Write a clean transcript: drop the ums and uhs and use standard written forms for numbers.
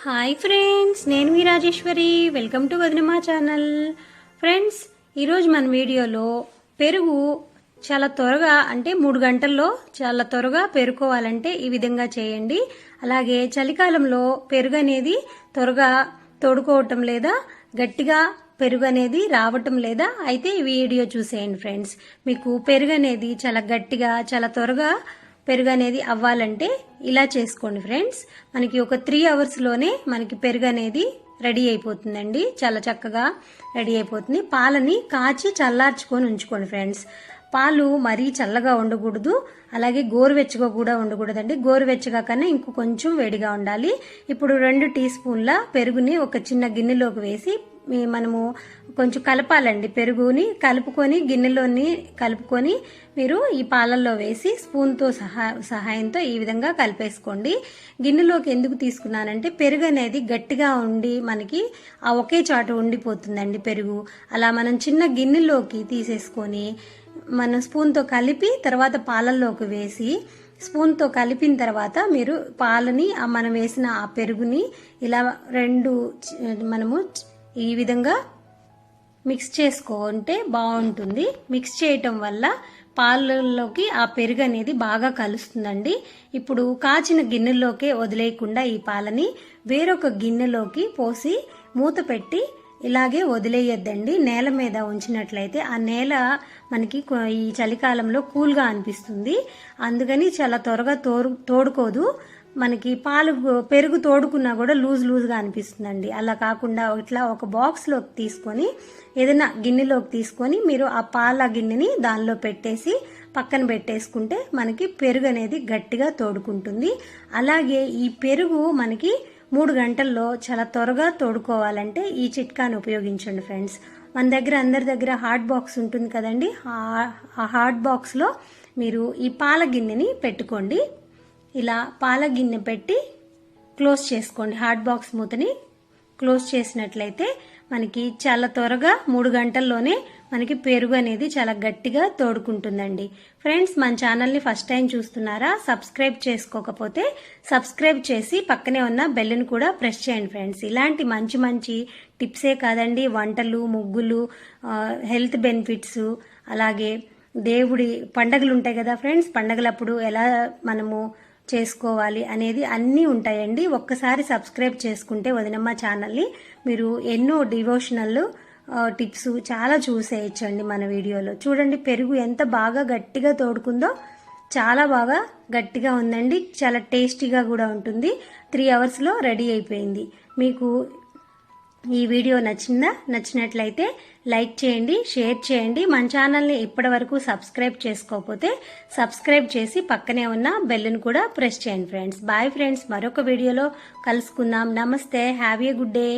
Hi friends, నేను మీ Rajeshwari. Welcome to Vadinama channel. Friends, ఈరోజు మన వీడియోలో పెరుగు చాలా త్వరగా అంటే 3 గంటల్లో చాలా త్వరగా పెరుకోవాలంటే ఈ విధంగా చేయండి. అలాగే చలికాలంలో పెరుగు అనేది త్వరగా తోడుకోవటం లేదా గట్టిగా పెరుగు అనేది రావటం లేదా అయితే ఈ వీడియో చూసేయండి ఫ్రెండ్స్. మీకు పెరుగు అనేది చాలా గట్టిగా చాలా త్వరగా పెరుగు అనేది అవ్వాలంటే ఇలా చేసుకోండి ఫ్రెండ్స్. మనకి ఒక 3 అవర్స్లోనే మనకి పెరుగు అనేది రెడీ అయిపోతుందండి. చాలా చక్కగా రెడీ అయిపోతుంది. పాలని కాచి చల్లార్చుకొని ఉంచుకోండి ఫ్రెండ్స్. పాలు మరీ చల్లగా ఉండకూడదు, అలాగే గోరువెచ్చగా కూడా ఉండకూడదండి. గోరువెచ్చగా కన్నా ఇంకో కొంచెం వేడిగా ఉండాలి. ఇప్పుడు 2 టీ స్పూన్ల పెరుగుని ఒక చిన్న గిన్నెలోకి వేసి మనము కొంచెం కలపాలండి. పెరుగుని కలుపుకొని గిన్నెలోని కలుపుకొని మీరు ఈ పాలల్లో వేసి స్పూన్తో సహాయంతో ఈ విధంగా కలిపేసుకోండి. గిన్నెలోకి ఎందుకు తీసుకున్నానంటే పెరుగు అనేది గట్టిగా ఉండి మనకి ఆ ఒకే చాటు ఉండిపోతుందండి పెరుగు. అలా మనం చిన్న గిన్నెలోకి తీసేసుకొని మనం స్పూన్తో కలిపి తర్వాత పాలల్లోకి వేసి స్పూన్తో కలిపిన తర్వాత మీరు పాలని మనం వేసిన ఆ పెరుగుని ఇలా మనము ఈ విధంగా మిక్స్ చేసుకుంటే బాగుంటుంది. మిక్స్ చేయటం వల్ల పాలల్లోకి ఆ పెరుగు అనేది బాగా కలుస్తుందండి. ఇప్పుడు కాచిన గిన్నెలోకే వదిలేయకుండా ఈ పాలని వేరొక గిన్నెలోకి పోసి మూత పెట్టి ఇలాగే వదిలేయద్దండి. నేల మీద ఉంచినట్లయితే ఆ నేల మనకి ఈ చలికాలంలో కూల్గా అనిపిస్తుంది. అందుకని చాలా త్వరగా తోడుకోదు. మనకి పెరుగు తోడుకున్నా కూడా లూజ్గా అనిపిస్తుందండి. అలా కాకుండా ఇట్లా ఒక బాక్స్లోకి తీసుకొని ఏదైనా గిన్నెలోకి తీసుకొని మీరు ఆ పాల గిన్నెని దానిలో పెట్టేసి పక్కన పెట్టేసుకుంటే మనకి పెరుగు అనేది గట్టిగా తోడుకుంటుంది. అలాగే ఈ పెరుగు మనకి 3 గంటల్లో చాలా త్వరగా తోడుకోవాలంటే ఈ చిట్కాను ఉపయోగించండి ఫ్రెండ్స్. మన దగ్గర అందరి దగ్గర హాట్ బాక్స్ ఉంటుంది కదండి. ఆ హాట్ బాక్స్లో మీరు ఈ పాల గిన్నెని పెట్టుకోండి. ఇలా పాల గిన్నె పెట్టి క్లోజ్ చేసుకోండి. హాట్ బాక్స్ మూతని క్లోజ్ చేసినట్లయితే మనకి చాలా త్వరగా 3 గంటల్లోనే మనకి పెరుగు అనేది చాలా గట్టిగా తోడుకుంటుందండి. ఫ్రెండ్స్, మన ఛానల్ని ఫస్ట్ టైం చూస్తున్నారా? సబ్స్క్రైబ్ చేసుకోకపోతే సబ్స్క్రైబ్ చేసి పక్కనే ఉన్న బెల్ని కూడా ప్రెస్ చేయండి ఫ్రెండ్స్. ఇలాంటి మంచి మంచి టిప్సే కాదండి, వంటలు, ముగ్గులు, హెల్త్ బెనిఫిట్స్, అలాగే దేవుడి పండగలు ఉంటాయి కదా ఫ్రెండ్స్, పండగలప్పుడు ఎలా మనము చేసుకోవాలి అనేది అన్నీ ఉంటాయండి. ఒక్కసారి సబ్స్క్రైబ్ చేసుకుంటే వదినమ్మ ఛానల్ని మీరు ఎన్నో డివోషనల్ టిప్స్ చాలా చూసేయచ్చండి మన వీడియోలో. చూడండి పెరుగు ఎంత బాగా గట్టిగా తోడుకుందో, చాలా బాగా గట్టిగా ఉందండి. చాలా టేస్టీగా కూడా ఉంటుంది. 3 అవర్స్లో రెడీ అయిపోయింది. మీకు ఈ వీడియో నచ్చినట్లయితే లైక్ చేయండి, షేర్ చేయండి. మన ఛానల్ని ఇప్పటి వరకు సబ్స్క్రైబ్ చేసుకోకపోతే సబ్స్క్రైబ్ చేసి పక్కనే ఉన్న బెల్ని కూడా ప్రెస్ చేయండి ఫ్రెండ్స్. బాయ్ ఫ్రెండ్స్, మరొక వీడియోలో కలుసుకుందాం. నమస్తే, హ్యావ్ ఏ గుడ్ డే.